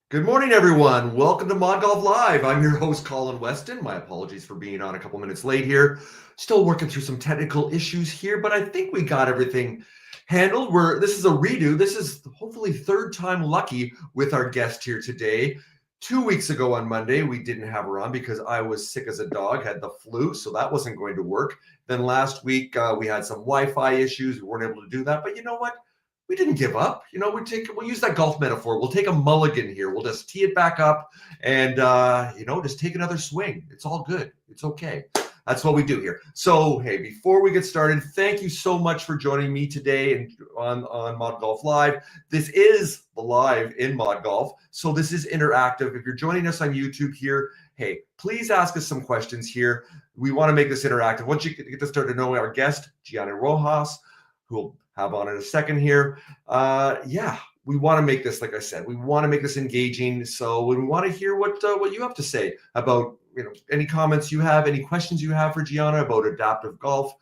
Good morning, everyone. Welcome to ModGolf Live. I'm your host, Colin Weston. My apologies for being on a couple minutes late here. Still working through some technical issues here, but I think we got everything handled. This is a redo. This is hopefully third time lucky with our guest here today. 2 weeks ago on Monday, we didn't have her on because I was sick as a dog, had the flu, so that wasn't going to work. Then last week, we had some Wi-Fi issues. We weren't able to do that, but you know what? We didn't give up. We'll use that golf metaphor. We'll take a mulligan here. We'll just tee it back up and just take another swing. It's all good. It's okay. That's what we do here. So, hey, before we get started, thank you so much for joining me today and on ModGolf Live. This is the live in ModGolf, so this is interactive. If you're joining us on YouTube here, hey, please ask us some questions here. We want to make this interactive. Once you get to start to know our guest, Gianna Rojas, who we'll have on in a second here. We want to make this, like I said, we want to make this engaging. So we want to hear what you have to say about, any comments you have, any questions you have for Gianna about adaptive golf,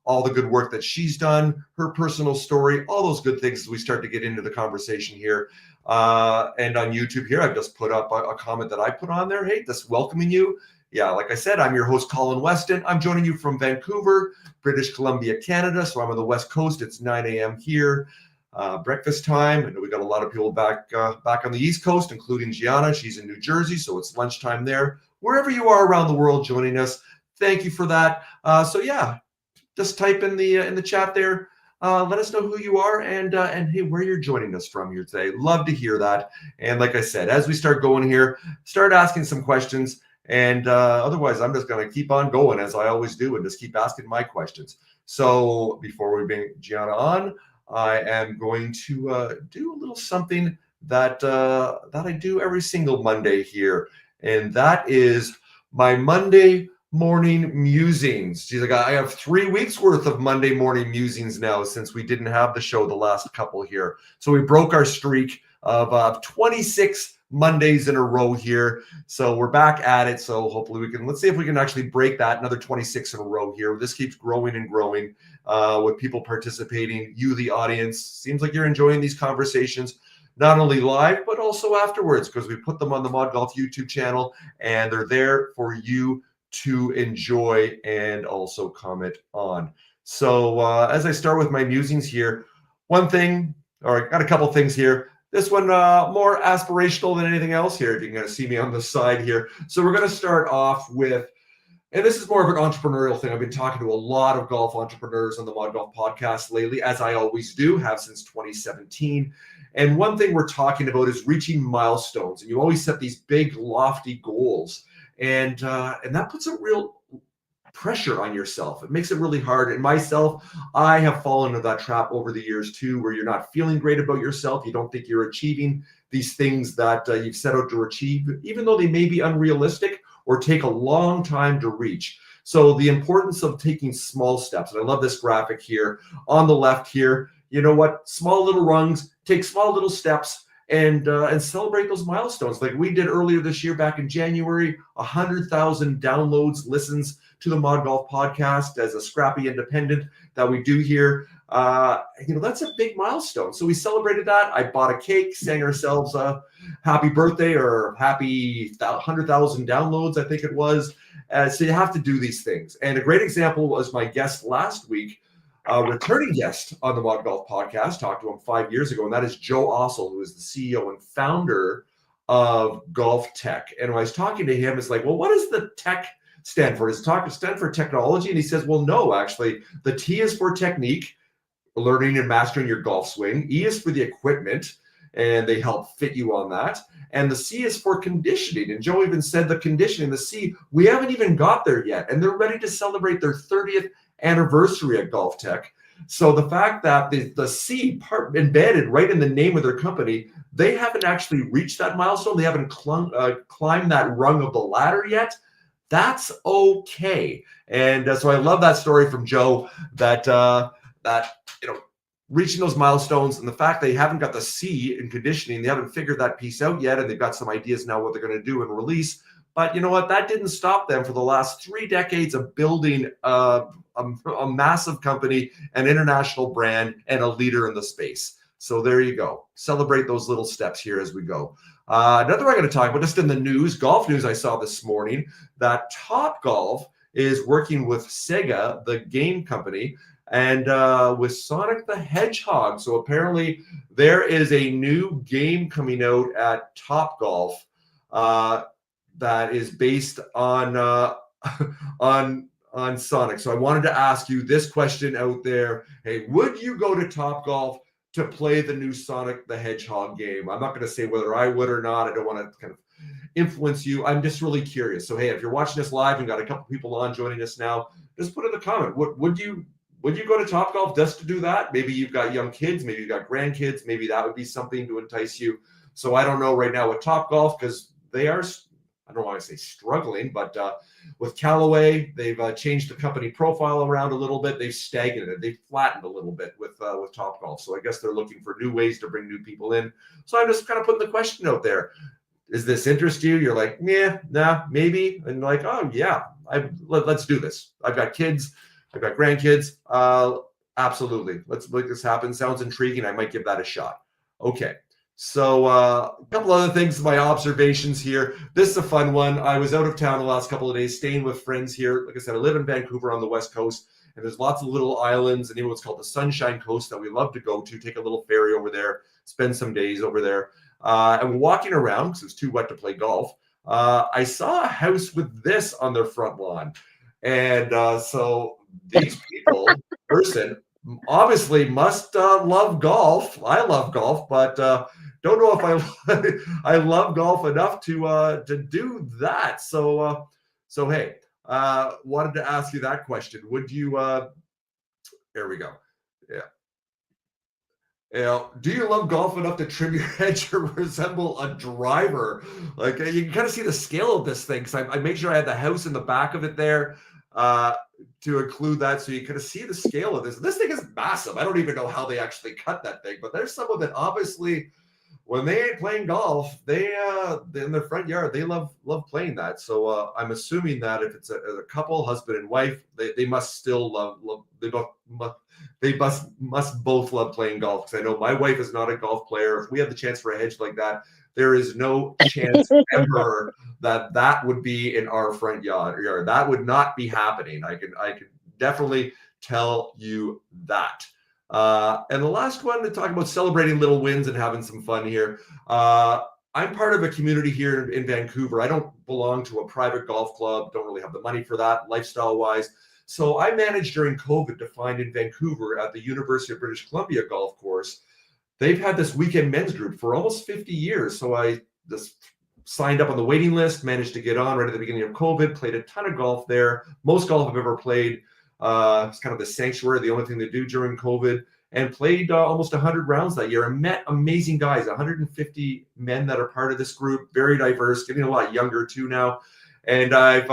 all the good work that she's done, her personal story, all those good things as we start to get into the conversation here. And on YouTube here, I've just put up a comment that I put on there. Hey, just welcoming you. Yeah, like I said, I'm your host, Colin Weston. I'm joining you from Vancouver, British Columbia, Canada. So I'm on the West Coast. It's 9 a.m. here, breakfast time. I know we got a lot of people back on the East Coast, including Gianna. She's in New Jersey, so it's lunchtime there. Wherever you are around the world joining us, thank you for that. Just type in the chat there. Let us know who you are and hey, where you're joining us from here today. Love to hear that. And like I said, as we start going here, start asking some questions. And otherwise, I'm just going to keep on going as I always do and just keep asking my questions. So before we bring Gianna on, I am going to do a little something that I do every single Monday here. And that is my Monday morning musings. She's like, I have 3 weeks worth of Monday morning musings now since we didn't have the show the last couple here. So we broke our streak of 26 Mondays in a row here. So we're back at it. So hopefully let's see if we can actually break that, another 26 in a row here. This keeps growing and growing with people participating. You, the audience, seems like you're enjoying these conversations, not only live, but also afterwards, because we put them on the ModGolf YouTube channel and they're there for you to enjoy and also comment on. So as I start with my musings here, I got a couple things here. This one more aspirational than anything else here. If you can kind of see me on the side here. So we're going to start off with, and this is more of an entrepreneurial thing. I've been talking to a lot of golf entrepreneurs on the ModGolf podcast lately, as I always do, have since 2017. And one thing we're talking about is reaching milestones. And you always set these big, lofty goals. And that puts a real pressure on yourself. It makes it really hard. And myself, I have fallen into that trap over the years too, where you're not feeling great about yourself. You don't think you're achieving these things that you've set out to achieve, even though they may be unrealistic or take a long time to reach. So the importance of taking small steps. And I love this graphic here on the left here. You know what? Small little rungs, take small little steps, and celebrate those milestones like we did earlier this year back in January. 100,000 downloads, listens to the ModGolf podcast as a scrappy independent that we do here. That's a big milestone. So we celebrated that. I bought a cake, sang ourselves a happy birthday or happy 100,000 downloads, I think it was. So you have to do these things. And a great example was my guest last week, returning guest on the ModGolf podcast, talked to him 5 years ago, and that is Joe Ossel, who is the CEO and founder of Golf Tech. And when I was talking to him, it's like, well, what does the tech stand for? Does it stand for technology? And he says, well, no, actually, the T is for technique, learning and mastering your golf swing. E is for the equipment, and they help fit you on that. And the C is for conditioning. And Joe even said the conditioning, the C, we haven't even got there yet. And they're ready to celebrate their 30th anniversary at Golf Tech. So the fact that the C part embedded right in the name of their company, they haven't actually reached that milestone. They haven't climbed that rung of the ladder yet. That's okay. And so I love that story from Joe that reaching those milestones and the fact they haven't got the C in conditioning, they haven't figured that piece out yet, and they've got some ideas now what they're going to do and release. But you know what? That didn't stop them for the last 3 decades of building a massive company, an international brand, and a leader in the space. So there you go. Celebrate those little steps here as we go. Another I'm going to talk about, just in the news, golf news I saw this morning, that Top Golf is working with Sega, the game company, and with Sonic the Hedgehog. So apparently there is a new game coming out at Top Golf that is based on on Sonic. So I wanted to ask you this question out there. Hey, would you go to Top Golf to play the new Sonic the Hedgehog game? I'm not going to say whether I would or not. I don't want to kind of influence you. I'm just really curious. So hey, if you're watching this live and got a couple people on joining us now, just put in the comment. Would you go to Top Golf just to do that? Maybe you've got young kids, maybe you've got grandkids, maybe that would be something to entice you. So I don't know right now with Top Golf, because they are, I don't want to say struggling, but with Callaway, they've changed the company profile around a little bit. They've stagnated, they've flattened a little bit with Top Golf. So I guess they're looking for new ways to bring new people in. So I'm just kind of putting the question out there. Does this interest you? You're like, yeah, nah, maybe. And like, oh yeah, let's do this. I've got kids, I've got grandkids. Absolutely. Let's make this happen. Sounds intriguing. I might give that a shot. Okay. So a couple other things, my observations here. This is a fun one. I was out of town the last couple of days, staying with friends here. Like I said, I live in Vancouver on the West Coast, and there's lots of little islands, and even what's called the Sunshine Coast that we love to go to, take a little ferry over there, spend some days over there. And walking around, because it's too wet to play golf, I saw a house with this on their front lawn. And so these people, person, obviously must love golf. I love golf, but don't know if I love golf enough to do that. So hey, wanted to ask you that question. Would you? There we go. Yeah. You know, do you love golf enough to trim your hedge or resemble a driver? Like you can kind of see the scale of this thing. Because I made sure I had the house in the back of it there to include that, so you kind of see the scale of this. This thing is massive. I don't even know how they actually cut that thing, but there's someone that obviously, when they ain't playing golf, they in their front yard, they love playing that. So I'm assuming that if it's a couple, husband and wife, they must still love they must both love playing golf. Because I know my wife is not a golf player. If we have the chance for a hedge like that, there is no chance ever that would be in our front yard. That would not be happening. I can definitely tell you that. And the last one to talk about celebrating little wins and having some fun here. I'm part of a community here in Vancouver. I don't belong to a private golf club, don't really have the money for that lifestyle wise. So I managed during COVID to find in Vancouver at the University of British Columbia golf course. They've had this weekend men's group for almost 50 years. So I just signed up on the waiting list, managed to get on right at the beginning of COVID, played a ton of golf there. Most golf I've ever played. It's kind of the sanctuary, the only thing to do during COVID, and played almost 100 rounds that year and met amazing guys, 150 men that are part of this group, very diverse, getting a lot younger too now. And I've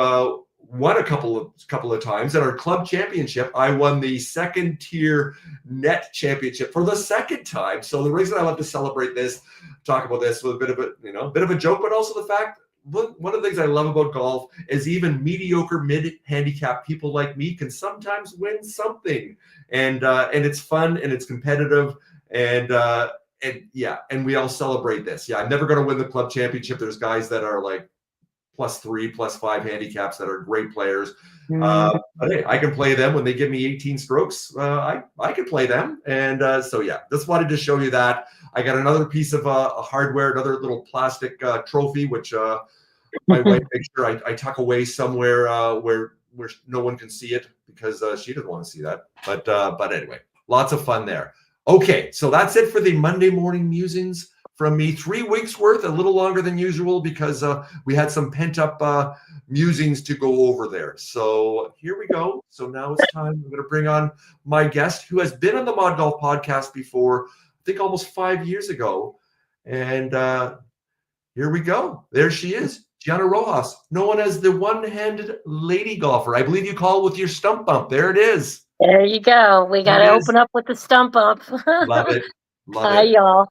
won a couple of times. At our club championship, I won the second tier net championship for the second time. So the reason I love to celebrate this, talk about this with a bit of a joke, but also the fact, one of the things I love about golf is even mediocre mid-handicap people like me can sometimes win something, and it's fun and it's competitive, and we all celebrate this. Yeah, I'm never going to win the club championship. There's guys that are like +3, +5 handicaps that are great players. But hey, I can play them when they give me 18 strokes. I can play them, and so yeah, just wanted to show you that. I got another piece of hardware, another little plastic trophy, which my wife makes sure I tuck away somewhere where no one can see it, because she doesn't want to see that. But anyway, lots of fun there. Okay, so that's it for the Monday morning musings from me. 3 weeks worth, a little longer than usual, because we had some pent up musings to go over there. So here we go. So now it's time. I'm going to bring on my guest, who has been on the ModGolf podcast before, I think almost 5 years ago. And here we go. There she is, Gianna Rojas, known as the one-handed lady golfer. I believe you call with your stump bump. There it is. There you go. We got to open up with the stump up. Love it. Hi, y'all.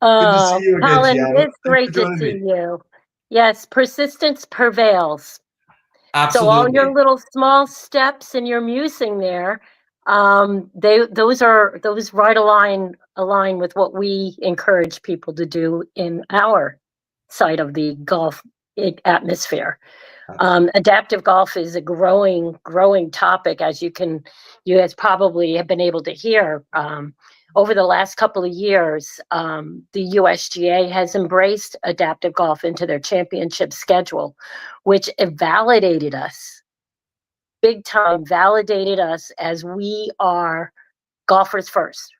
Good to see you again, Colin, Gianna. it's great to see you. Yes, persistence prevails. Absolutely. So all your little small steps and your musing there, those right align with what we encourage people to do in our side of the golf atmosphere. Absolutely. Adaptive golf is a growing topic, as you guys probably have been able to hear. Over the last couple of years, the USGA has embraced adaptive golf into their championship schedule, which validated us big time, validated us as we are golfers first.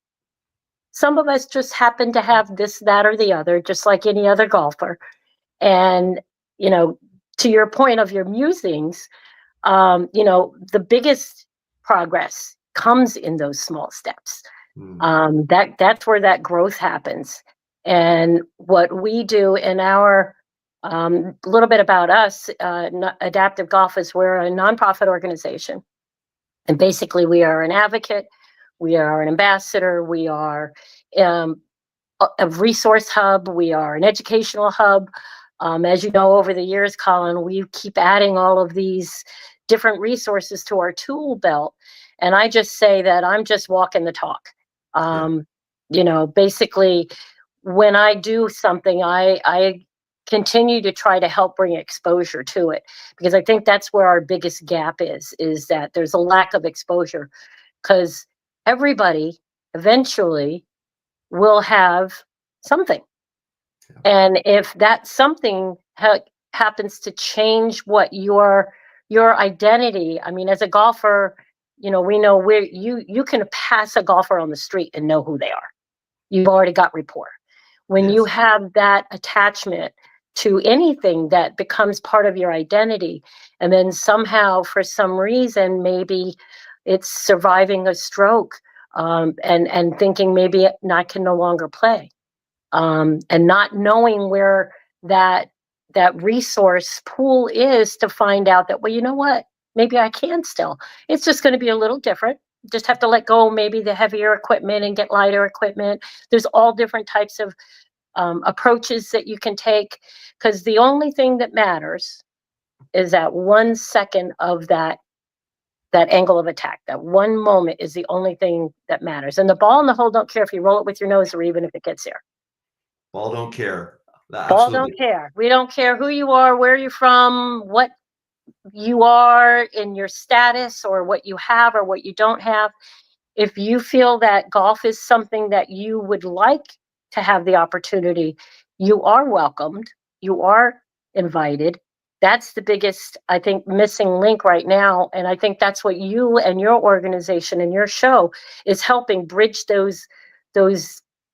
Some of us just happen to have this, that, or the other, just like any other golfer. And, you know, to your point of your musings, the biggest progress comes in those small steps. That's where that growth happens. And what we do in our a little bit about us, Adaptive Golf is we're a nonprofit organization, and basically we are an advocate, we are an ambassador, we are um, a resource hub, we are an educational hub. As you know, over the years, Colin, we keep adding all of these different resources to our tool belt. And I just say that I'm just walking the talk. Basically, when I do something, I continue to try to help bring exposure to it, because I think that's where our biggest gap is that there's a lack of exposure, because everybody eventually will have something. And if that something happens to change what your identity, I mean, as a golfer, we know where you can pass a golfer on the street and know who they are. You've already got rapport. When you have that attachment to anything that becomes part of your identity, and then somehow, for some reason, maybe it's surviving a stroke, and thinking maybe I can no longer play, and not knowing where that resource pool is to find out that, well, you know what, maybe I can still. It's just going to be a little different. Just have to let go maybe the heavier equipment and get lighter equipment. There's all different types of approaches that you can take, because the only thing that matters is that 1 second of that angle of attack. That one moment is the only thing that matters. And the ball in the hole don't care if you roll it with your nose or even if it gets there. Ball don't care. Ball Absolutely. don't care. We don't care who you are, where you're from, what you are in your status, or what you have or what you don't have. If you feel that golf is something that you would like to have the opportunity, you are welcomed, you are invited. That's the biggest, I think, missing link right now. And I think that's what you and your organization and your show is helping bridge those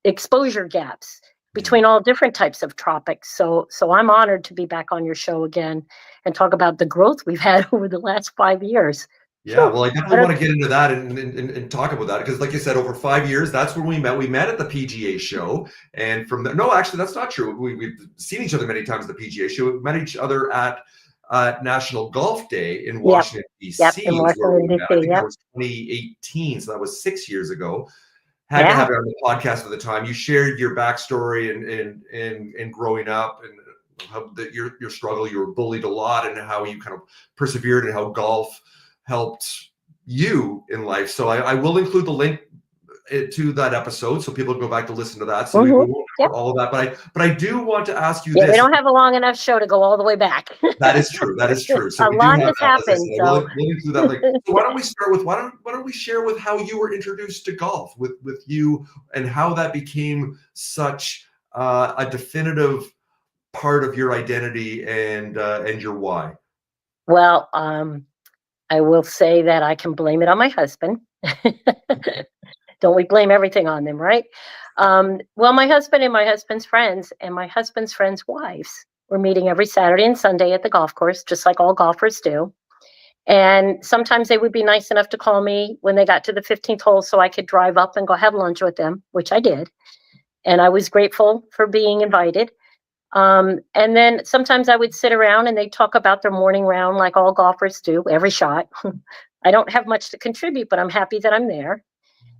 exposure gaps between all different types of topics. So I'm honored to be back on your show again and talk about the growth we've had over the last 5 years. Yeah, well, I definitely want to get into that and talk about that, because, like you said, over 5 years, that's when we met. We met at the PGA show, and from there, no, actually, that's not true. We've seen each other many times at the PGA show. We've met each other at National Golf Day in Washington, D.C. In Washington, D.C. I think that was 2018, so that was 6 years ago. Had to have it on the podcast at the time. You shared your backstory and growing up, and how your struggle. You were bullied a lot, and how you kind of persevered, and how golf helped you in life. So I will include the link to that episode, so people can go back to listen to that. So we won't cover all of that, but I do want to ask you this. We don't have a long enough show to go all the way back. That is true. That is true. So a lot has happened. We'll include that link. So why don't we start with why don't we share with how you were introduced to golf with you, and how that became such a definitive part of your identity and your why. Well, I will say that I can blame it on my husband. Don't we blame everything on them, right? Well, my husband and my husband's friends and my husband's friends' wives were meeting every Saturday and Sunday at the golf course, just like all golfers do. And sometimes they would be nice enough to call me when they got to the 15th hole so I could drive up and go have lunch with them, which I did. And I was grateful for being invited. And then sometimes I would sit around and they'd talk about their morning round like all golfers do, every shot. I don't have much to contribute, but I'm happy that I'm there.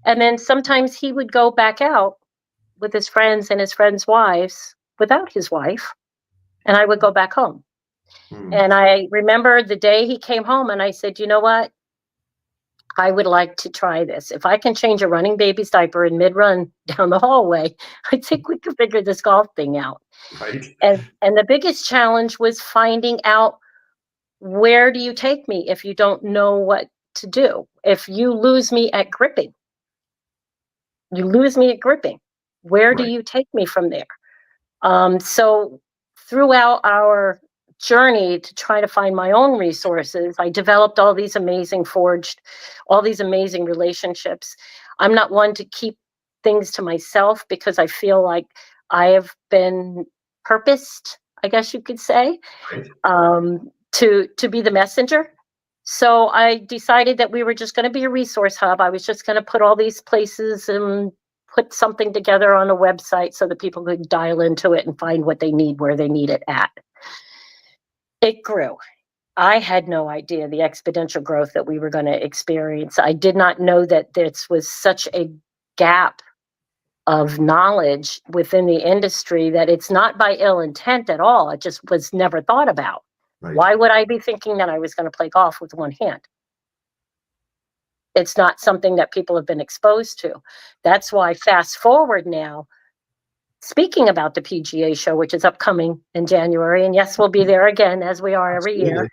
And then sometimes he would go back out with his friends and his friends' wives without his wife, and I would go back home. And I remember the day he came home and I said, you know what? I would like to try this. If I can change a running baby's diaper in mid-run down the hallway, I think we could figure this golf thing out. Right. And the biggest challenge was finding out, where do you take me if you don't know what to do? If you lose me at gripping, you lose me at gripping. Where do Right. you take me from there? So throughout our journey to try to find my own resources, I developed all these amazing all these amazing relationships. I'm not one to keep things to myself because I feel like I have been purposed, I guess you could say, Right. to be the messenger. So I decided that we were just going to be a resource hub. I was just going to put all these places and put something together on a website so that people could dial into it and find what they need where they need it at. It grew. I had no idea the exponential growth that we were going to experience. I did not know that this was such a gap of knowledge within the industry, that it's not by ill intent at all. It just was never thought about. Right. Why would I be thinking that I was going to play golf with one hand? It's not something that people have been exposed to. That's why, fast forward now, speaking about the PGA show, which is upcoming in January, and yes, we'll be there again as we are every year. Absolutely.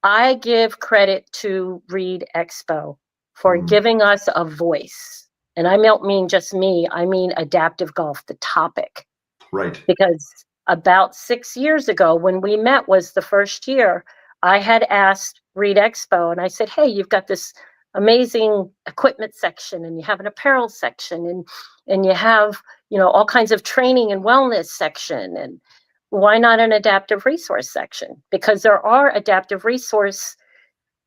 I give credit to Reed Expo for giving us a voice. And I don't mean just me, I mean adaptive golf, the topic. Right. Because about 6 years ago, when we met was the first year, I had asked Reed Expo, and I said, hey, you've got this amazing equipment section, and you have an apparel section, and you have, all kinds of training and wellness section, and why not an adaptive resource section? Because there are adaptive resource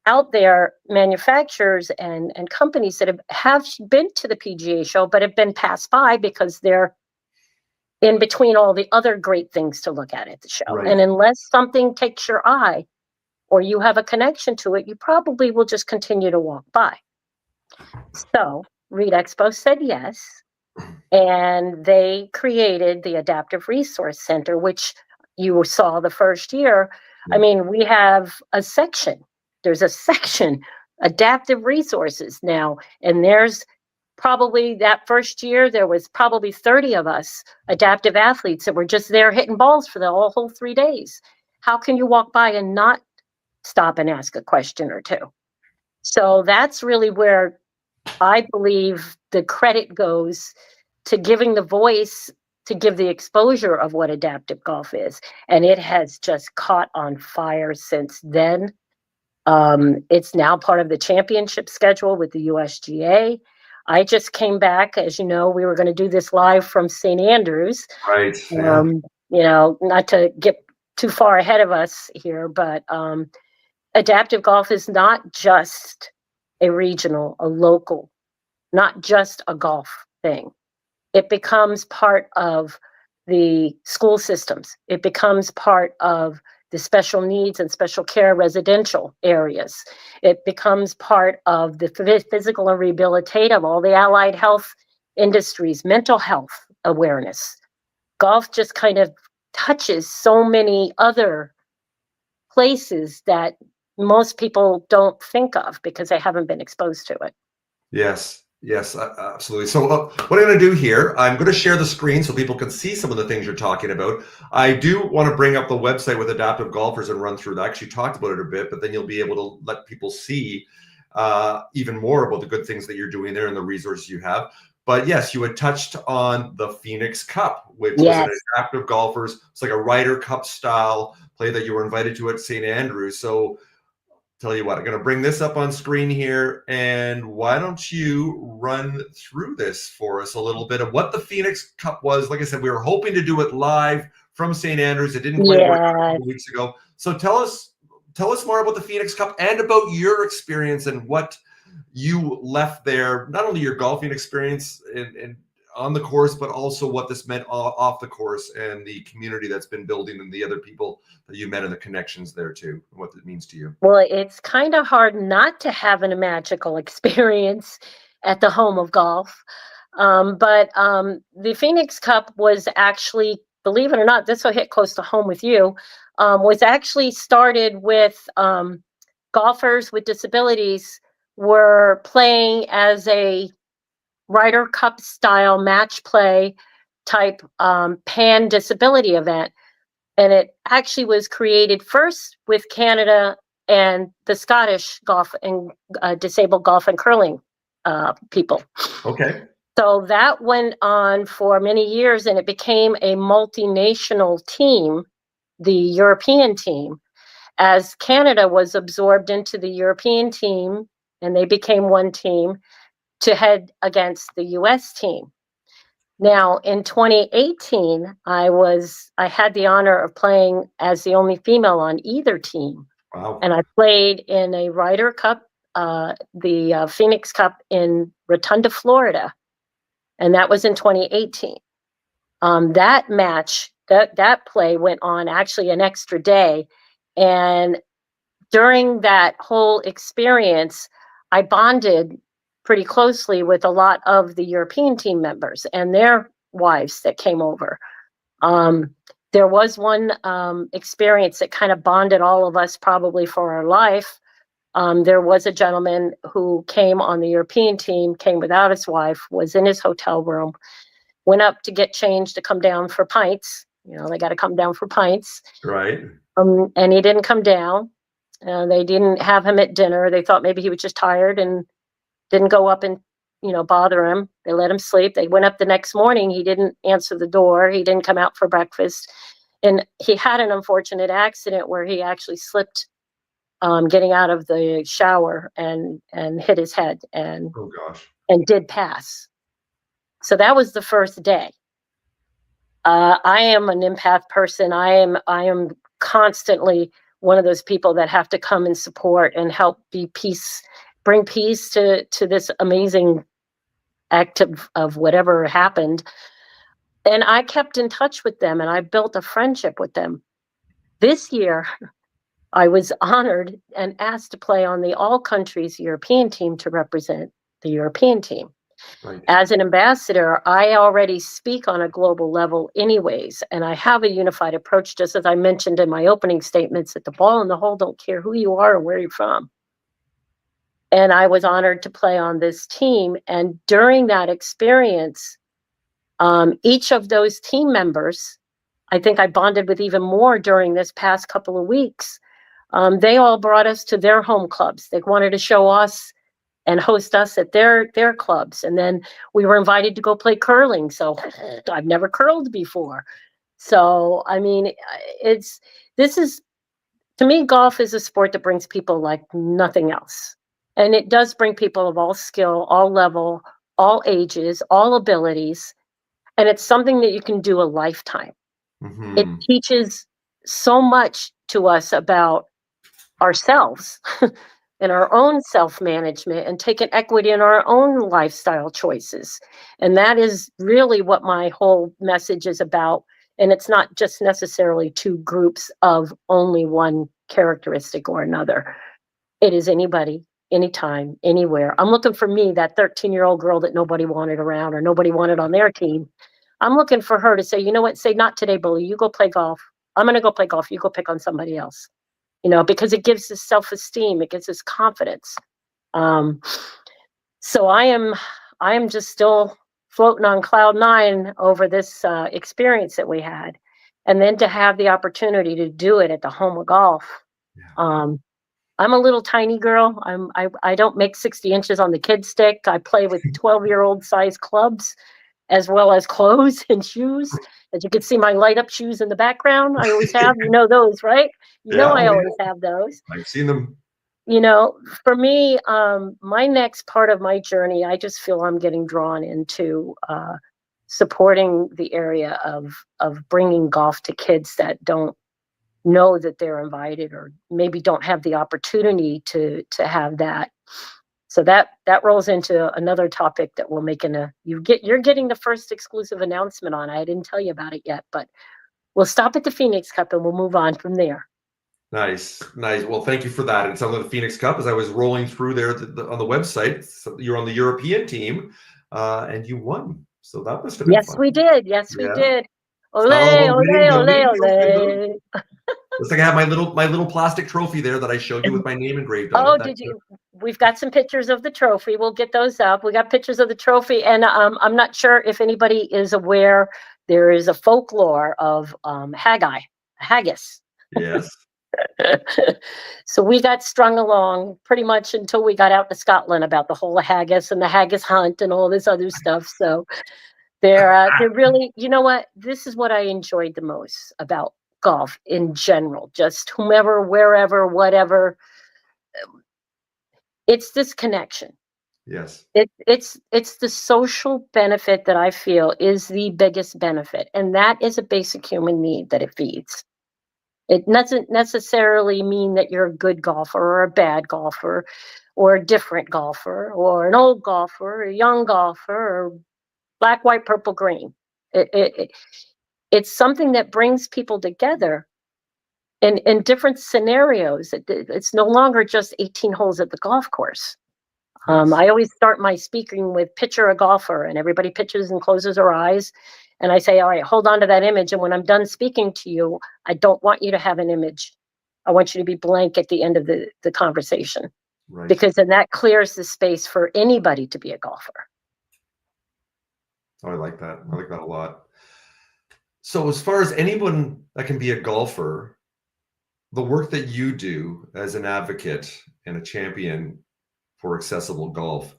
out there, manufacturers and companies that have been to the PGA show, but have been passed by because they're in between all the other great things to look at the show. Right. And unless something takes your eye or you have a connection to it, you probably will just continue to walk by. So Reed Expo said yes, and they created the Adaptive Resource Center, which you saw the first year. I mean, we have a section. There's a section, adaptive resources now, and there's probably that first year, there was probably 30 of us adaptive athletes that were just there hitting balls for the whole 3 days. How can you walk by and not stop and ask a question or two? So that's really where I believe the credit goes to giving the voice, to give the exposure of what adaptive golf is. And it has just caught on fire since then. It's now part of the championship schedule with the USGA. I just came back. As you know, we were going to do this live from St. Andrews. Right. Yeah. Not to get too far ahead of us here, but adaptive golf is not just a regional, a local, not just a golf thing. It becomes part of the school systems. It becomes part of the special needs and special care residential areas. It becomes part of the physical and rehabilitative, all the allied health industries, mental health awareness. Golf just kind of touches so many other places that most people don't think of because they haven't been exposed to it. Yes. Yes, absolutely. So what I'm going to do here, I'm going to share the screen so people can see some of the things you're talking about. I do want to bring up the website with adaptive golfers and run through that. I actually talked about it a bit, but then you'll be able to let people see even more about the good things that you're doing there and the resources you have. But yes, you had touched on the Phoenix Cup, which was an adaptive golfers. It's like a Ryder Cup style play that you were invited to at St. Andrews. So tell you what, I'm going to bring this up on screen here, and why don't you run through this for us a little bit of what the Phoenix Cup was. Like I said, we were hoping to do it live from St. Andrews. It didn't quite work out a couple weeks ago. So tell us more about the Phoenix Cup and about your experience and what you left there, not only your golfing experience and on the course, but also what this meant off the course and the community that's been building and the other people that you met and the connections there too, and what it means to you. Well, it's kind of hard not to have a magical experience at the home of golf. But the Phoenix Cup was actually, believe it or not, this will hit close to home with you, was actually started with golfers with disabilities were playing as a Ryder Cup style match play type pan disability event. And it actually was created first with Canada and the Scottish golf and disabled golf and curling people. Okay. So that went on for many years, and it became a multinational team, the European team, as Canada was absorbed into the European team, and they became one team to head against the US team. Now, in 2018, I had the honor of playing as the only female on either team, Wow. and I played in a Ryder Cup, the Phoenix Cup in Rotunda, Florida, and that was in 2018. That match, that play went on actually an extra day, and during that whole experience, I bonded pretty closely with a lot of the European team members and their wives that came over. There was one experience that kind of bonded all of us probably for our life. There was a gentleman who came on the European team, came without his wife, was in his hotel room, went up to get changed to come down for pints. You know, they got to come down for pints. Right. And he didn't come down. They didn't have him at dinner. They thought maybe he was just tired and didn't go up and, bother him. They let him sleep. They went up the next morning. He didn't answer the door. He didn't come out for breakfast. And he had an unfortunate accident where he actually slipped getting out of the shower and hit his head and Oh gosh. did pass. So that was the first day. I am an empath person. I am constantly one of those people that have to come and support and help bring peace to this amazing act of whatever happened. And I kept in touch with them and I built a friendship with them. This year, I was honored and asked to play on the all countries European team to represent the European team. Right. As an ambassador, I already speak on a global level anyways, and I have a unified approach, just as I mentioned in my opening statements, that the ball in the hole don't care who you are or where you're from. And I was honored to play on this team. And during that experience, each of those team members, I think I bonded with even more during this past couple of weeks. They all brought us to their home clubs. They wanted to show us and host us at their clubs. And then we were invited to go play curling. So I've never curled before. So, I mean, to me, golf is a sport that brings people like nothing else. And it does bring people of all skill, all level, all ages, all abilities. And it's something that you can do a lifetime. It Mm-hmm. teaches so much to us about ourselves and our own self-management and taking equity in our own lifestyle choices. And that is really what my whole message is about. And it's not just necessarily two groups of only one characteristic or another. It is anybody, anytime, anywhere. I'm looking for me, that 13-year-old girl that nobody wanted around or nobody wanted on their team. I'm looking for her to say, you know what, say, not today, bully, you go play golf. I'm going to go play golf. You go pick on somebody else. Because it gives us self-esteem, it gives us confidence. So I am just still floating on cloud nine over this experience that we had, and then to have the opportunity to do it at the home of golf. Yeah. I'm a little tiny girl. I don't make 60 inches on the kid stick. I play with 12-year-old size clubs, as well as clothes and shoes. As you can see, my light up shoes in the background, I always have. You know those, right? Yeah. I always have those. I've seen them. For me, my next part of my journey, I just feel I'm getting drawn into supporting the area of bringing golf to kids that don't know that they're invited or maybe don't have the opportunity to have that. So that rolls into another topic that we'll make you're getting the first exclusive announcement on. I didn't tell you about it yet, but we'll stop at the Phoenix Cup and we'll move on from there. Nice. Well, thank you for that. And some of the Phoenix Cup, as I was rolling through there on the website, so you're on the European team, and you won. So that must have been Yes, fun. we did. Yes, we Yeah. did. Ole, Salvo ole, Big ole, Domingo. ole. Looks like I have my little plastic trophy there that I showed you with my name engraved on Oh, it. did you? We've got some pictures of the trophy. We'll get those up. We got pictures of the trophy, and I'm not sure if anybody is aware. There is a folklore of haggis. Yes. So we got strung along pretty much until we got out to Scotland about the whole haggis and the haggis hunt and all this other stuff. So they're really, you know what? This is what I enjoyed the most about golf in general. Just whomever, wherever, whatever. It's this connection. Yes. It's the social benefit that I feel is the biggest benefit, and that is a basic human need that it feeds. It doesn't necessarily mean that you're a good golfer or a bad golfer or a different golfer or an old golfer or a young golfer or black, white, purple, green. It, it, it, it's something that brings people together in different scenarios. It's no longer just 18 holes at the golf course. Yes. I always start my speaking with picture a golfer, and everybody pitches and closes their eyes. And I say, all right, hold on to that image. And when I'm done speaking to you, I don't want you to have an image. I want you to be blank at the end of the conversation, Right. because then that clears the space for anybody to be a golfer. Oh, I like that. I like that a lot. So, as far as anyone that can be a golfer, the work that you do as an advocate and a champion for accessible golf,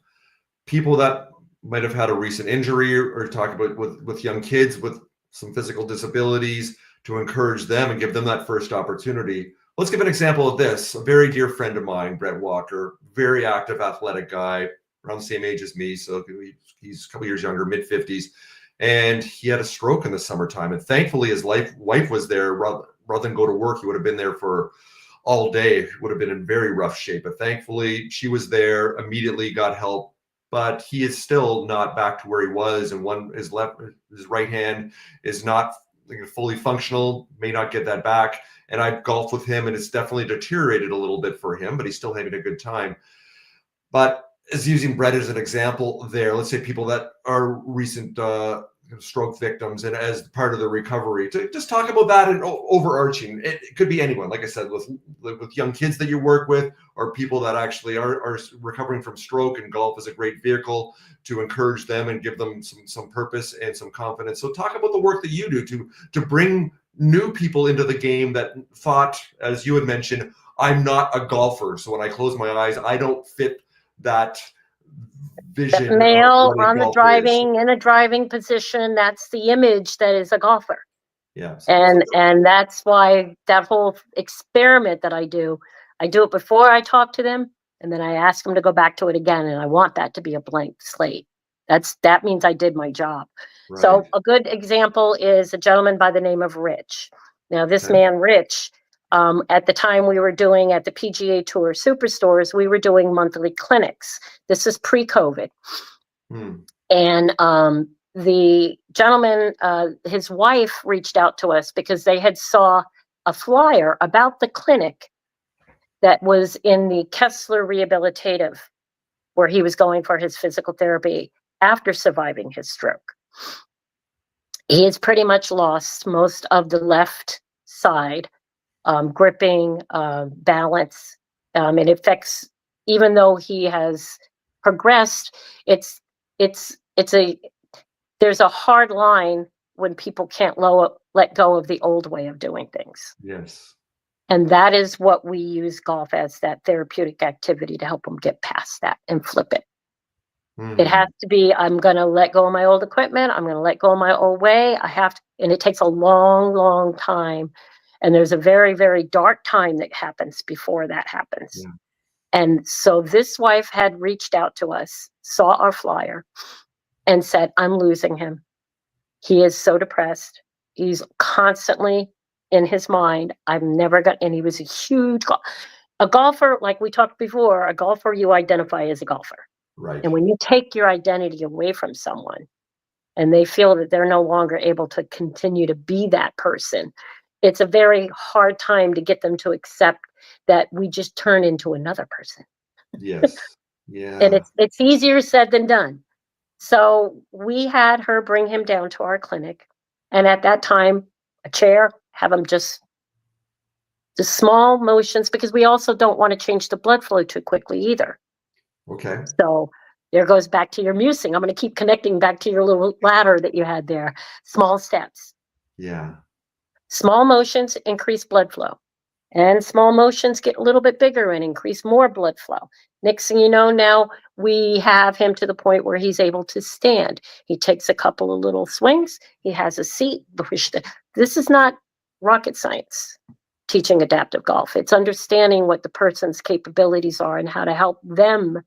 people that might have had a recent injury or talk about with young kids with some physical disabilities, to encourage them and give them that first opportunity. Let's give an example of this. A very dear friend of mine, Brett Walker, very active athletic guy, around the same age as me, so he's a couple years younger, mid 50s, and he had a stroke in the summertime, and thankfully his wife was there. Rather than go to work, he would have been there for all day, would have been in very rough shape. But thankfully, she was there, immediately got help. But he is still not back to where he was, and his right hand is not fully functional. May not get that back. And I've golfed with him, and it's definitely deteriorated a little bit for him, but he's still having a good time. But as using Brett as an example there, let's say people that are recent stroke victims and as part of the recovery, to just talk about that and overarching. It could be anyone, like I said, with young kids that you work with, or people that actually are recovering from stroke, and golf is a great vehicle to encourage them and give them some purpose and some confidence. So talk about the work that you do to bring new people into the game that thought, as you had mentioned, I'm not a golfer. So when I close my eyes, I don't fit that That vision of male what a on the golfer is. driving in a driving position, that's the image that is a golfer. Yeah. And that's why that whole experiment that I do it before I talk to them, and then I ask them to go back to it again, and I want that to be a blank slate. That means I did my job. So Right. a good example is a gentleman by the name of Rich. Now this Okay. man Rich, at the time we were doing at the PGA Tour Superstores, we were doing monthly clinics. This is pre-COVID. And the gentleman, his wife reached out to us because they had saw a flyer about the clinic that was in the Kessler Rehabilitative, where he was going for his physical therapy after surviving his stroke. He has pretty much lost most of the left side, gripping, balance. It affects, even though he has progressed, it's a there's a hard line when people can't let go of the old way of doing things. Yes. And that is what we use golf as, that therapeutic activity, to help them get past that and flip it. It has to be, I'm going to let go of my old equipment. I'm going to let go of my old way. I have to, and it takes a long, long time. And there's a very, very dark time that happens before that happens. Yeah. And so this wife had reached out to us, saw our flyer, and said, I'm losing him. He is so depressed. He's constantly in his mind. I've never got, and he was a golfer, like we talked before, a golfer you identify as a golfer. Right. And when you take your identity away from someone and they feel that they're no longer able to continue to be that person, it's a very hard time to get them to accept that we just turn into another person. Yes. And Yeah. it's easier said than done. So we had her bring him down to our clinic. And at that time, a chair, have him just The small motions, because we also don't want to change the blood flow too quickly either. Okay. So there goes back to your musing. I'm going to keep connecting back to your little ladder that you had there. Small steps. Yeah. Small motions increase blood flow. And small motions get a little bit bigger and increase more blood flow. Next thing you know, now we have him to the point where he's able to stand. He takes a couple of little swings. He has a seat. This is not rocket science, teaching adaptive golf. It's understanding what the person's capabilities are and how to help them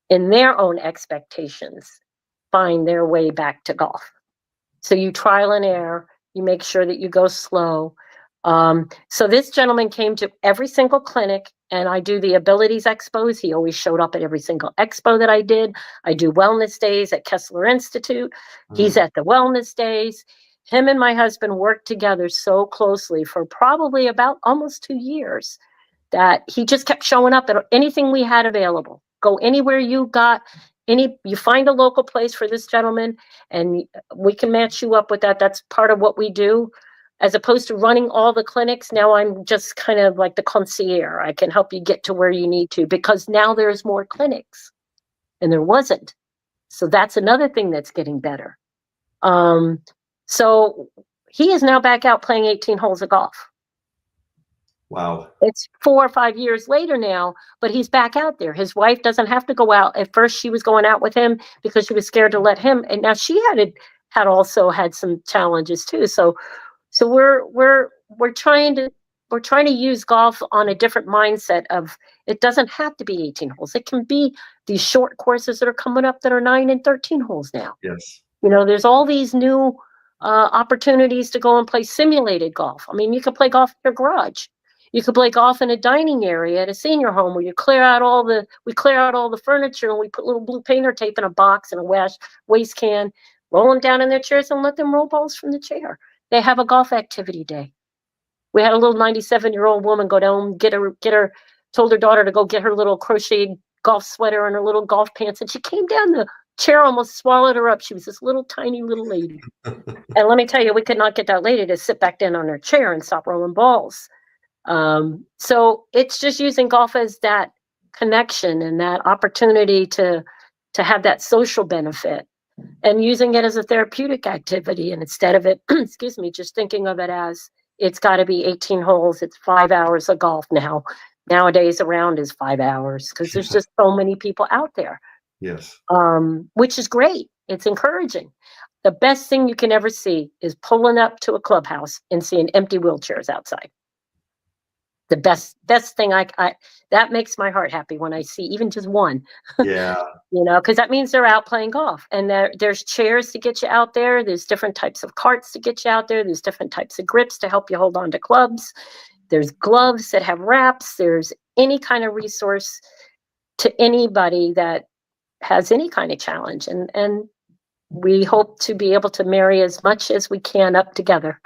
in their own expectations find their way back to golf. So you trial and error, you make sure that you go slow. So this gentleman came to every single clinic, and I do the abilities expos. He always showed up at every single expo that I did. I do wellness days at Kessler Institute. He's at the wellness days. Him and my husband worked together so closely for probably about almost 2 years that he just kept showing up at anything we had available. Go anywhere you find a local place for this gentleman, and we can match you up with that. That's part of what we do. As opposed to running all the clinics, now I'm just kind of like the concierge. I can help you get to where you need to, because now there's more clinics and there wasn't. So that's another thing that's getting better. So he is now back out playing 18 holes of golf. Wow. It's 4 or 5 years later now, but he's back out there. His wife doesn't have to go out. At first, she was going out with him because she was scared to let him. And now she had also had some challenges too. So we're trying to use golf on a different mindset of, it doesn't have to be 18 holes. It can be these short courses that are coming up that are 9 and 13 holes now. Yes. There's all these new opportunities to go and play simulated golf. I mean, you can play golf in your garage. You could play golf in a dining area at a senior home where we clear out all the furniture, and we put little blue painter tape in a box and a waste can, roll them down in their chairs and let them roll balls from the chair. They have a golf activity day. We had a little 97-year-old woman go down, told her daughter to go get her little crocheted golf sweater and her little golf pants, and she came down, the chair almost swallowed her up. She was this little tiny little lady. And let me tell you, we could not get that lady to sit back down on her chair and stop rolling balls. So it's just using golf as that connection and that opportunity to have that social benefit, and using it as a therapeutic activity. And instead of it, excuse me, just thinking of it as, it's got to be 18 holes. It's 5 hours of golf now. Nowadays, a round is 5 hours because there's just so many people out there. Yes. Which is great. It's encouraging. The best thing you can ever see is pulling up to a clubhouse and seeing empty wheelchairs outside. The best thing that makes my heart happy when I see even just one. Yeah. Because that means they're out playing golf, and there's chairs to get you out there. There's different types of carts to get you out there. There's different types of grips to help you hold on to clubs. There's gloves that have wraps. There's any kind of resource to anybody that has any kind of challenge. And we hope to be able to marry as much as we can up together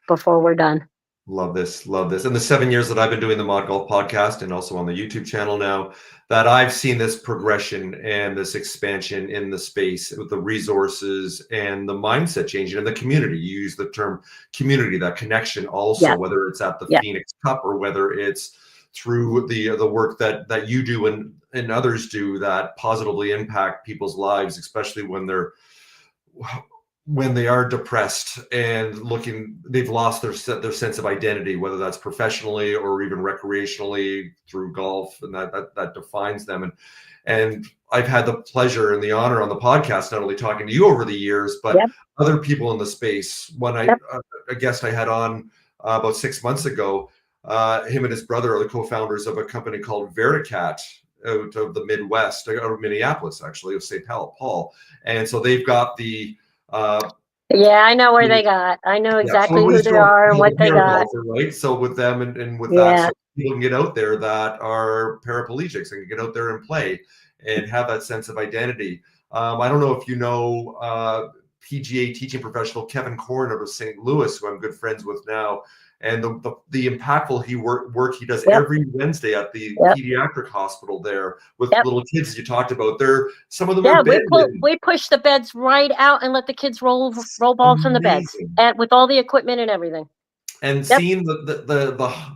before we're done. Love this. And the 7 years that I've been doing the Mod Golf podcast, and also on the YouTube channel now, that I've seen this progression and this expansion in the space with the resources and the mindset changing in the community. You use the term community, that connection also, whether it's at the Phoenix Cup or whether it's through the work that you do and others do that positively impact people's lives, especially when they are depressed and they've lost their sense of identity, whether that's professionally or even recreationally through golf, and that defines them. And I've had the pleasure and the honor on the podcast, not only talking to you over the years, but other people in the space. A guest I had on about 6 months ago, him and his brother are the co-founders of a company called Vericat out of the Midwest, out of Minneapolis, actually, of St. Paul. And so they've got I know where they got. I know exactly who they are and what they got. Right. So with them and with that, so people can get out there that are paraplegics and can get out there and play and have that sense of identity. I don't know if you know PGA teaching professional Kevin Korn out of St. Louis, who I'm good friends with now. And the impactful work he does every Wednesday at the pediatric hospital there with little kids you talked about. Some of them are we push the beds right out and let the kids roll balls from the beds, and with all the equipment and everything. and Yep. seeing the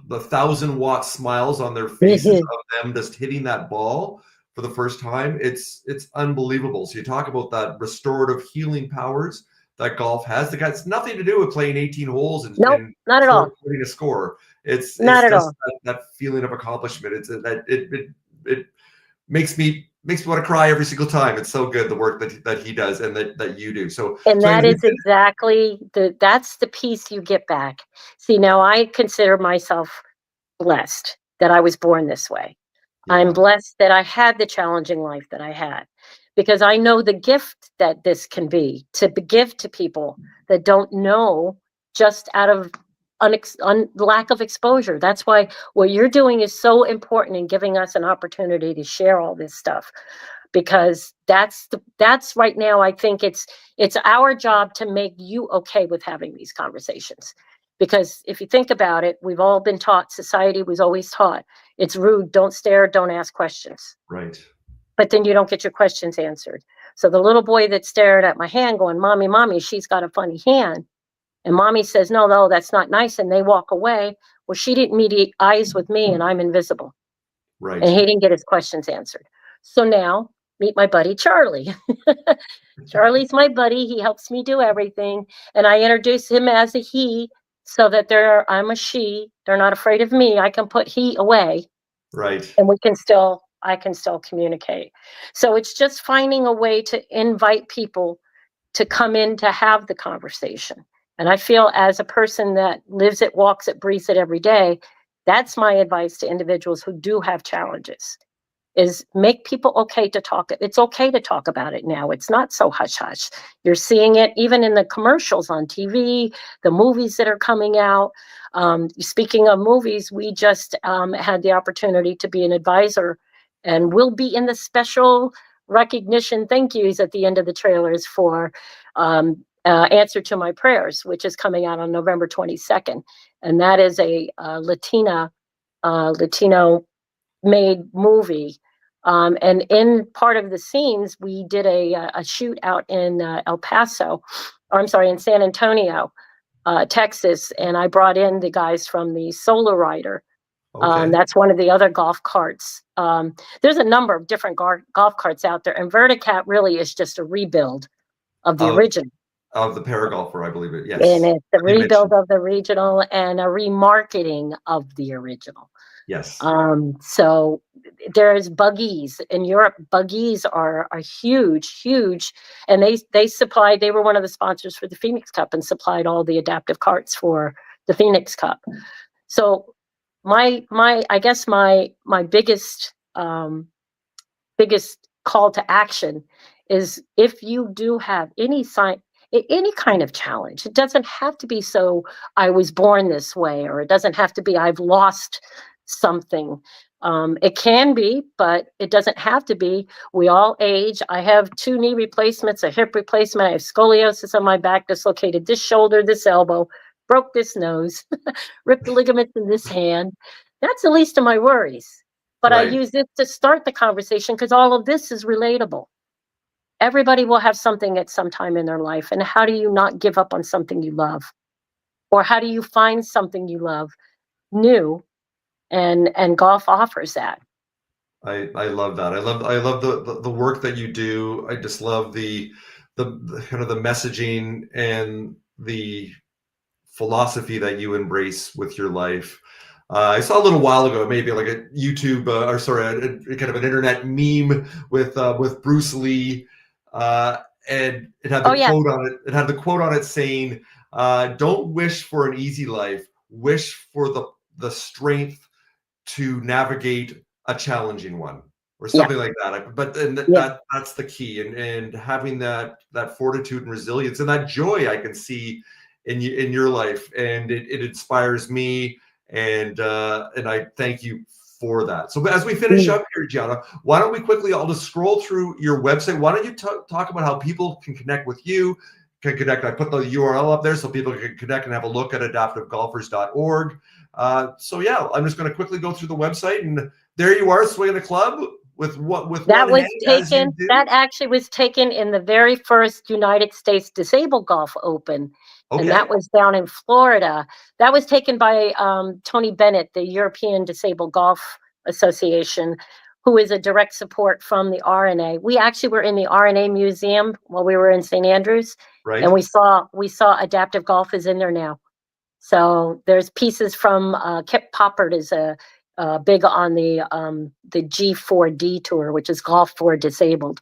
1,000-watt smiles on their faces of them just hitting that ball for the first time, it's unbelievable. So you talk about that restorative healing powers that golf has. It's nothing to do with playing 18 holes Nope, and not at all. putting a score. It's Not at just all. that feeling of accomplishment. It's that it makes me want to cry every single time. It's so good, the work that he does and that you do. So And as that we is exactly that's the piece you get back. See, now I consider myself blessed that I was born this way. I'm yeah, blessed that I had the challenging life that I had because I know the gift that this can be to give to people that don't know just out of lack of exposure. That's why what you're doing is so important in giving us an opportunity to share all this stuff because that's right now I think it's our job to make you okay with having these conversations because if you think about it, we've all been taught, society was always taught, it's rude, don't stare, don't ask questions. right, But then you don't get your questions answered. So the little boy that stared at my hand going, Mommy, Mommy, she's got a funny hand. And Mommy says, No, no, that's not nice. And they walk away. Well, she didn't meet eyes with me and I'm invisible. And right, he didn't get his questions answered. So now meet my buddy, Charlie. Charlie's my buddy. He helps me do everything. And I introduce him as a he so that I'm a she. They're not afraid of me. I can put he away right. and I can still communicate. So it's just finding a way to invite people to come in to have the conversation. And I feel as a person that lives it, walks it, breathes it every day, that's my advice to individuals who do have challenges is make people okay to talk. It's okay to talk about it now. It's not so hush hush. You're seeing it even in the commercials on TV, the movies that are coming out. Speaking of movies, we just had the opportunity to be an advisor and we'll be in the special recognition thank yous at the end of the trailers for Answer to My Prayers, which is coming out on November 22nd. And that is a Latino made movie. And in part of the scenes, we did a shoot out in El Paso, or I'm sorry, in San Antonio, Texas. And I brought in the guys from the Solar Rider. Okay. That's one of the other golf carts. There's a number of different golf carts out there. And Verticat really is just a rebuild of the Of original. of the Paragolfer, I believe it. And Yes. it's the You mentioned. rebuild of the regional and a remarketing of the original. Yes. So there's buggies in Europe. Buggies are huge, huge, and they were one of the sponsors for the Phoenix Cup and supplied all the adaptive carts for the Phoenix Cup. So I guess my biggest call to action is if you do have any kind of challenge. It doesn't have to be so I was born this way, or it doesn't have to be I've lost something. It can be, but it doesn't have to be. We all age. I have 2 knee replacements, a hip replacement. I have scoliosis on my back, dislocated this shoulder, this elbow, broke this nose, ripped the ligaments in this hand. That's the least of my worries. But I Right. use it to start the conversation because all of this is relatable. Everybody will have something at some time in their life. And how do you not give up on something you love? Or how do you find something you love new? And golf offers that. I love that. I love the work that you do. I just love the kind of the messaging and the philosophy that you embrace with your life. I saw a little while ago, maybe like a YouTube, or sorry, a kind of an internet meme with Bruce Lee, and it had Oh the yeah, quote on it. It had the quote on it saying, "Don't wish for an easy life. Wish for the strength to navigate a challenging one," or yeah, something like that. But and yeah. that's the key, and having that fortitude and resilience and that joy I can see in your life, and it inspires me, and I thank you for that. So as we finish Mm. up here, Gianna, why don't we quickly? I'll just scroll through your website. Why don't you talk about how people can connect with you? Can connect. I put the URL up there so people can connect and have a look at adaptivegolfers.org. So yeah, I'm just going to quickly go through the website, and there you are, swinging a club, with That one was hand as you taken, do? that actually was taken in the very first United States Disabled Golf Open, and that Okay, was down in Florida. That was taken by Tony Bennett, the European Disabled Golf Association, who is a direct support from the RNA. We actually were in the RNA museum while we were in St. Andrews, and right. we saw adaptive golf is in there now. So there's pieces from Kip Poppert is a big on the G4D tour, which is golf for disabled.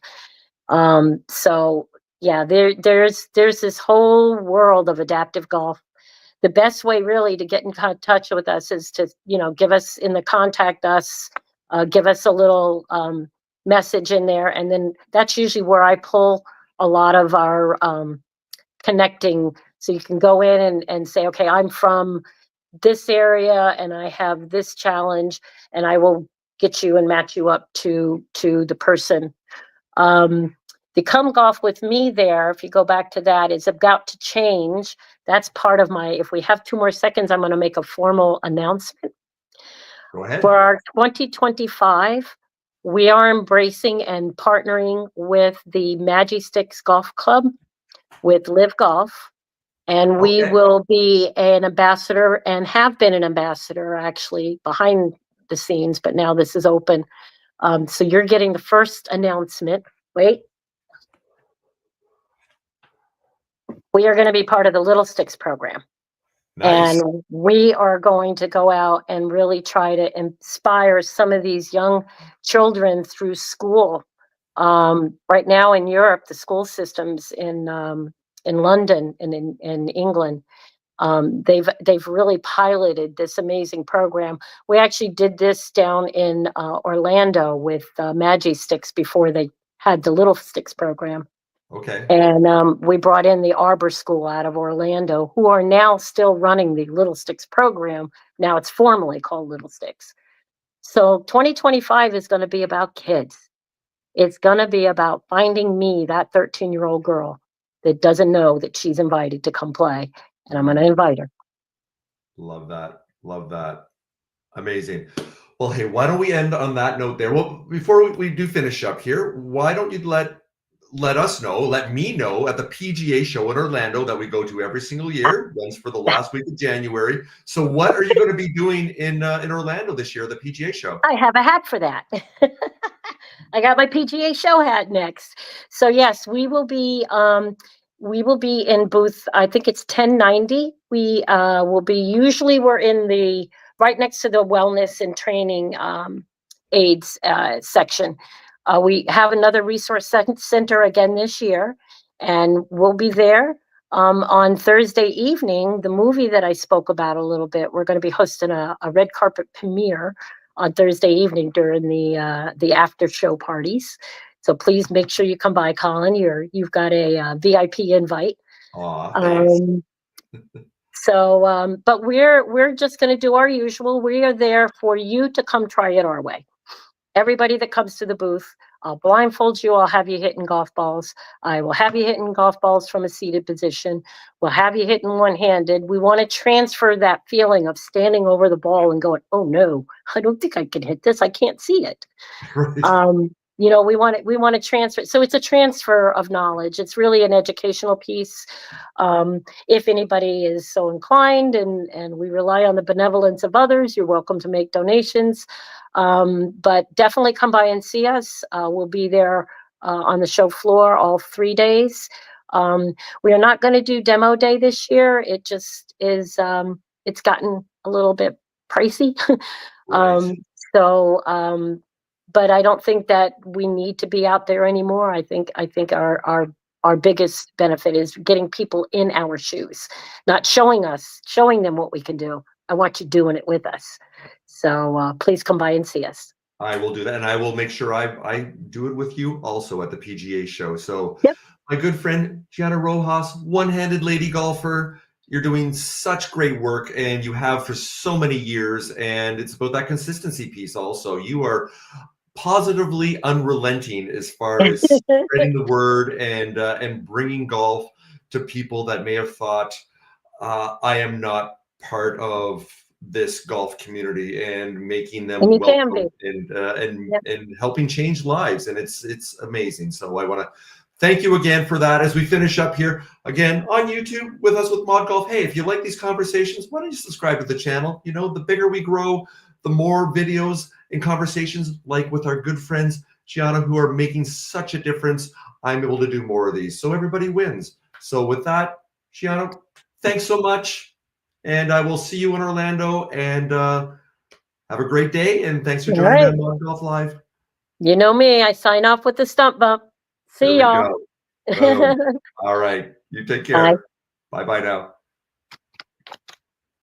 So yeah, there's this whole world of adaptive golf. The best way really to get in touch with us is to give us in the contact us, give us a little message in there, and then that's usually where I pull a lot of our connecting. So you can go in and say, okay, I'm from this area and I have this challenge, and I will get you and match you up to the person. The Come Golf with Me there, if you go back to that, is about to change. That's part of my, if we have 2 more seconds, I'm going to make a formal announcement. Go ahead. For our 2025, we are embracing and partnering with the Magi Sticks Golf Club, with Live Golf, and we Okay. will be an ambassador and have been an ambassador actually behind the scenes, but now this is open. So you're getting the first announcement. Wait. We are going to be part of the Little Sticks program. Nice. And we are going to go out and really try to inspire some of these young children through school. Right now in Europe, the school systems in London and in England, they've really piloted this amazing program. We actually did this down in Orlando with Magi Sticks before they had the Little Sticks program. Okay. And we brought in the Arbor School out of Orlando, who are now still running the Little Sticks program. Now it's formally called Little Sticks. So 2025 is going to be about kids. It's going to be about finding me, that 13-year-old girl that doesn't know that she's invited to come play. And I'm going to invite her. Love that. Love that. Amazing. Well, hey, why don't we end on that note there? Well, before we do finish up here, why don't you let us know, let me know at the PGA show in Orlando that we go to every single year, runs for the last week of January. So what are you going to be doing in Orlando this year at the PGA show? I have a hat for that. I got my PGA show hat next. So yes, we will be in booth. I think it's 1090. We will be. Usually, we're in the right next to the wellness and training aids section. We have another resource center again this year, and we'll be there. On Thursday evening, the movie that I spoke about a little bit, we're going to be hosting a red carpet premiere on Thursday evening during the after show parties. So please make sure you come by, Colin. You've got a VIP invite. Aw, thanks. Um, but we're just going to do our usual. We are there for you to come try it our way. Everybody that comes to the booth, I'll blindfold you. I'll have you hitting golf balls. I will have you hitting golf balls from a seated position. We'll have you hitting one-handed. We want to transfer that feeling of standing over the ball and going, "Oh no, I don't think I can hit this. I can't see it." Right. We want to transfer. So it's a transfer of knowledge. It's really an educational piece. If anybody is so inclined, and we rely on the benevolence of others, you're welcome to make donations. But definitely come by and see us. We'll be there on the show floor all 3 days. We are not going to do demo day this year. It just is. It's gotten a little bit pricey. Right. So, but I don't think that we need to be out there anymore. I think our biggest benefit is getting people in our shoes, not showing them what we can do. I want you doing it with us. So please come by and see us. I will do that, and I will make sure I do it with you also at the PGA show. So, Yep. my good friend Gianna Rojas, one-handed lady golfer, you're doing such great work, and you have for so many years. And it's about that consistency piece. Also, you are positively unrelenting as far as spreading the word and bringing golf to people that may have thought I am not part of this golf community and making them And you can be. welcome and Yep. and helping change lives. And it's amazing. So I want to thank you again for that as we finish up here again on YouTube with us with ModGolf. Hey, if you like these conversations, why don't you subscribe to the channel? You know, the bigger we grow, the more videos and conversations like with our good friends Gianna, who are making such a difference. I'm able to do more of these, so everybody wins. So with that, Gianna, thanks so much, and I will see you in Orlando. And have a great day. And thanks for All joining me right. on ModGolf Live. You know me. I sign off with the stump bump. There See we y'all. go. Boom. All right. You take Bye. care. Bye bye now.